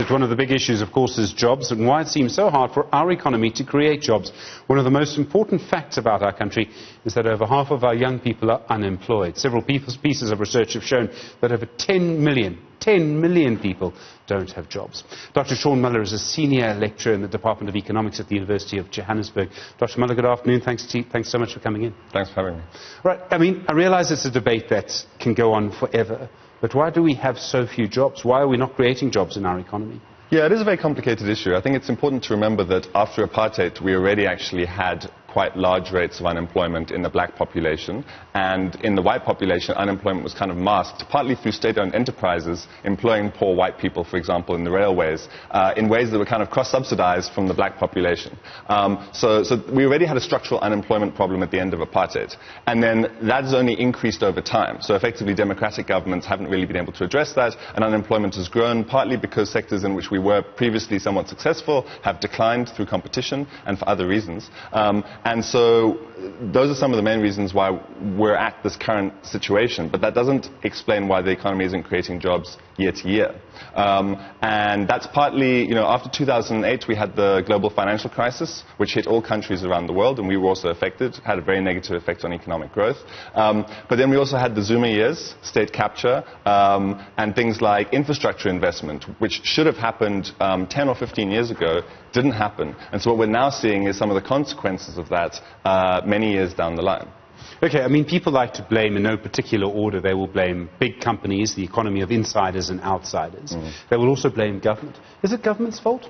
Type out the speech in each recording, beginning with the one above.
But one of the big issues, of course, is jobs and why it seems so hard for our economy to create jobs. One of the most important facts about our country is that over half of our young people are unemployed. Several pieces of research have shown that over 10 million people don't have jobs. Dr. Sean Muller is a senior lecturer in the Department of Economics at the University of Johannesburg. Dr. Muller, good afternoon. Thanks so much for coming in. Thanks for having me. Right. I mean, I realize it's a debate that can go on forever, but why do we have so few jobs? Why are we not creating jobs in our economy? Yeah, it is a very complicated issue. I think it's important to remember that after apartheid, we already actually had quite large rates of unemployment in the black population, and in the white population, unemployment was kind of masked, partly through state-owned enterprises employing poor white people, for example, in the railways, in ways that were kind of cross-subsidized from the black population. So we already had a structural unemployment problem at the end of apartheid, and then that has only increased over time. So effectively, democratic governments haven't really been able to address that, and unemployment has grown, partly because sectors in which we were previously somewhat successful have declined through competition and for other reasons. And so those are some of the main reasons why we're at this current situation. But that doesn't explain why the economy isn't creating jobs year to year. And that's partly, after 2008, we had the global financial crisis, which hit all countries around the world, and we were also affected, had a very negative effect on economic growth. But then we also had the Zuma years, state capture, and things like infrastructure investment, which should have happened 10 or 15 years ago, didn't happen. And so what we're now seeing is some of the consequences of that many years down the line. Okay, I mean, people like to blame, in no particular order, they will blame big companies, the economy of insiders and outsiders. They will also blame government. Is it government's fault?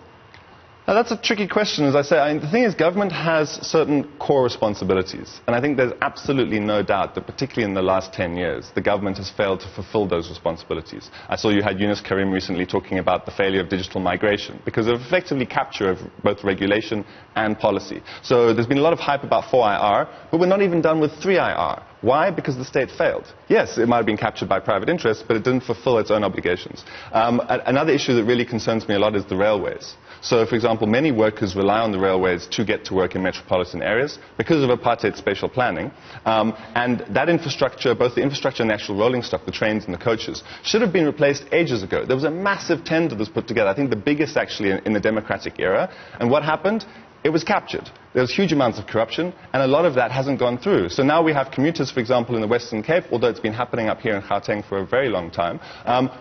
Now, that's a tricky question, as I say. The thing is, government has certain core responsibilities. And I think there's absolutely no doubt that, particularly in the last 10 years, the government has failed to fulfill those responsibilities. I saw you had Yunus Karim recently talking about the failure of digital migration because of effectively capture of both regulation and policy. So there's been a lot of hype about 4IR, but we're not even done with 3IR. Why? Because the state failed. Yes, it might have been captured by private interests, but it didn't fulfill its own obligations. Another issue that really concerns me a lot is the railways. So, for example, many workers rely on the railways to get to work in metropolitan areas because of apartheid spatial planning. And that infrastructure, both the infrastructure and the actual rolling stock, the trains and the coaches, should have been replaced ages ago. There was a massive tender that was put together, I think the biggest actually in the democratic era. And what happened? It was captured. There was huge amounts of corruption, and a lot of that hasn't gone through. So now we have commuters, for example, in the Western Cape, although it's been happening up here in Gauteng for a very long time,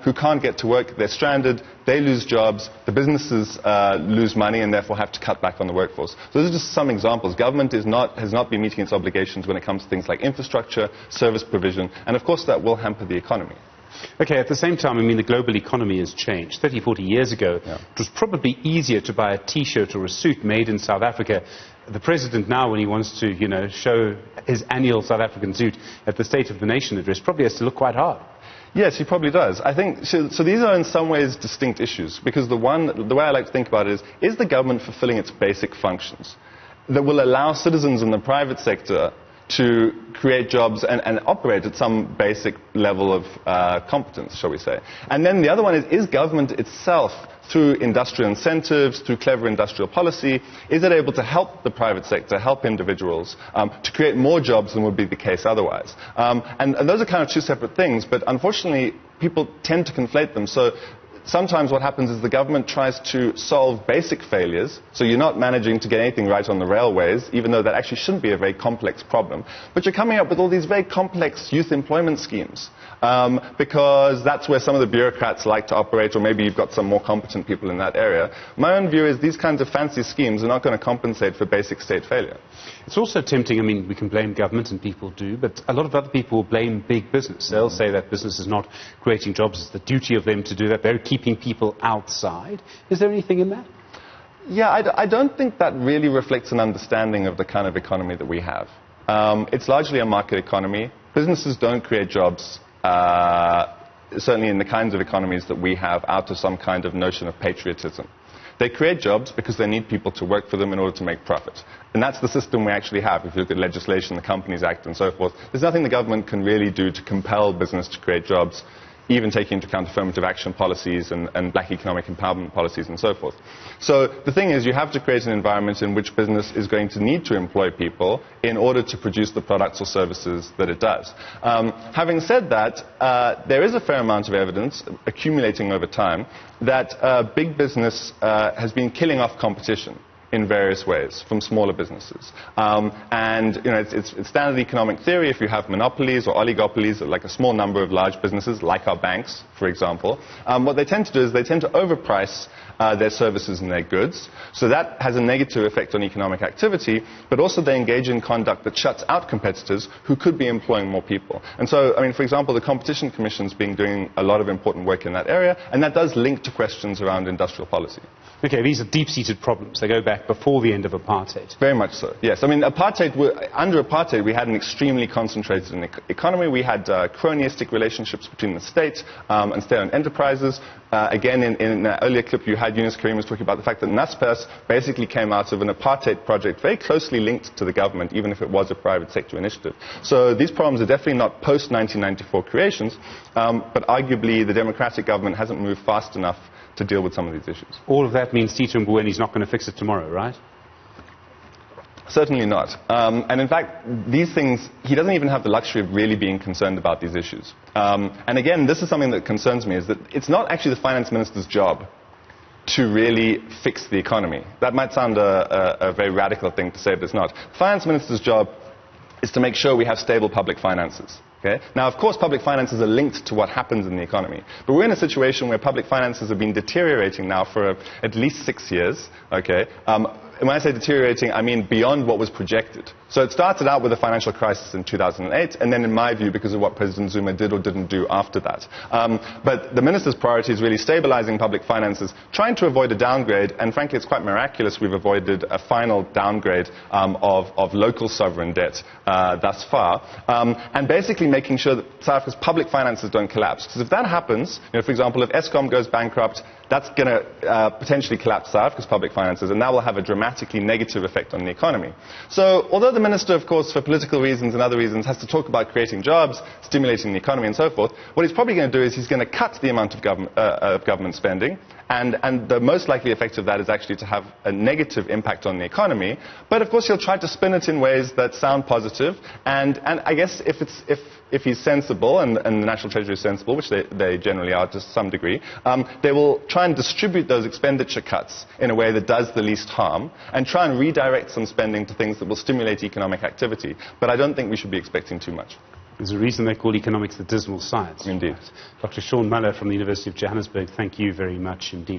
who can't get to work. They're stranded, they lose jobs, the businesses lose money and therefore have to cut back on the workforce. So those are just some examples. Government has not been meeting its obligations when it comes to things like infrastructure, service provision, and of course that will hamper the economy. Okay, at the same time, I mean, the global economy has changed. 30, 40 years ago, It was probably easier to buy a T-shirt or a suit made in South Africa. The president now, when he wants to, show his annual South African suit at the State of the Nation address, probably has to look quite hard. Yes, he probably does. I think, so these are in some ways distinct issues, because the way I like to think about it is the government fulfilling its basic functions that will allow citizens in the private sector to create jobs and operate at some basic level of competence, shall we say. And then the other one is government itself, through industrial incentives, through clever industrial policy, is it able to help the private sector, help individuals, to create more jobs than would be the case otherwise? And those are kind of two separate things, but unfortunately people tend to conflate them. So sometimes what happens is the government tries to solve basic failures, so you're not managing to get anything right on the railways, even though that actually shouldn't be a very complex problem. But you're coming up with all these very complex youth employment schemes, because that's where some of the bureaucrats like to operate, or maybe you've got some more competent people in that area. My own view is these kinds of fancy schemes are not going to compensate for basic state failure. It's also tempting, I mean, we can blame government, and people do, but a lot of other people will blame big business. They'll say that business is not creating jobs, it's the duty of them to do that. They're keeping people outside. Is there anything in that? Yeah, I don't think that really reflects an understanding of the kind of economy that we have. It's largely a market economy. Businesses don't create jobs, certainly in the kinds of economies that we have, out of some kind of notion of patriotism. They create jobs because they need people to work for them in order to make profit. And that's the system we actually have. If you look at legislation, the Companies Act and so forth, there's nothing the government can really do to compel business to create jobs even taking into account affirmative action policies and black economic empowerment policies and so forth. So the thing is, you have to create an environment in which business is going to need to employ people in order to produce the products or services that it does. Having said that, there is a fair amount of evidence accumulating over time that big business has been killing off competition in various ways from smaller businesses. And it's standard economic theory. If you have monopolies or oligopolies, like a small number of large businesses, like our banks, for example, what they tend to do is they tend to overprice their services and their goods. So that has a negative effect on economic activity, but also they engage in conduct that shuts out competitors who could be employing more people. And so, for example, the Competition Commission's been doing a lot of important work in that area, and that does link to questions around industrial policy. Okay, these are deep-seated problems. They go back before the end of apartheid. Very much so, yes. Under apartheid, we had an extremely concentrated economy. We had cronyistic relationships between the state and state-owned enterprises. Again, in an earlier clip, you had Yunus Karim was talking about the fact that Naspers basically came out of an apartheid project very closely linked to the government, even if it was a private sector initiative. So these problems are definitely not post-1994 creations, but arguably the democratic government hasn't moved fast enough to deal with some of these issues. All of that means Tito Mbowene's not going to fix it tomorrow, right? Certainly not. And in fact, these things, he doesn't even have the luxury of really being concerned about these issues. And again, this is something that concerns me, is that it's not actually the finance minister's job to really fix the economy. That might sound a very radical thing to say, but it's not. The finance minister's job is to make sure we have stable public finances. Okay? Now, of course, public finances are linked to what happens in the economy. But we're in a situation where public finances have been deteriorating now for at least 6 years. Okay? And when I say deteriorating, I mean beyond what was projected. So it started out with a financial crisis in 2008, and then in my view, because of what President Zuma did or didn't do after that. But the minister's priority is really stabilizing public finances, trying to avoid a downgrade, and frankly, it's quite miraculous we've avoided a final downgrade of local sovereign debt thus far, and basically making sure that South Africa's public finances don't collapse. Because if that happens, for example, if Eskom goes bankrupt, that's going to potentially collapse South Africa's public finances, and that will have a dramatically negative effect on the economy. So, although the minister, of course, for political reasons and other reasons, has to talk about creating jobs, stimulating the economy and so forth, what he's probably going to do is he's going to cut the amount of government spending, and the most likely effect of that is actually to have a negative impact on the economy. But of course he'll try to spin it in ways that sound positive, and I guess if he's sensible, and the National Treasury is sensible, which they generally are to some degree, they will try and distribute those expenditure cuts in a way that does the least harm, and try and redirect some spending to things that will stimulate economic activity. But I don't think we should be expecting too much. There's a reason they call economics the dismal science. Indeed. Dr. Sean Muller from the University of Johannesburg, thank you very much indeed.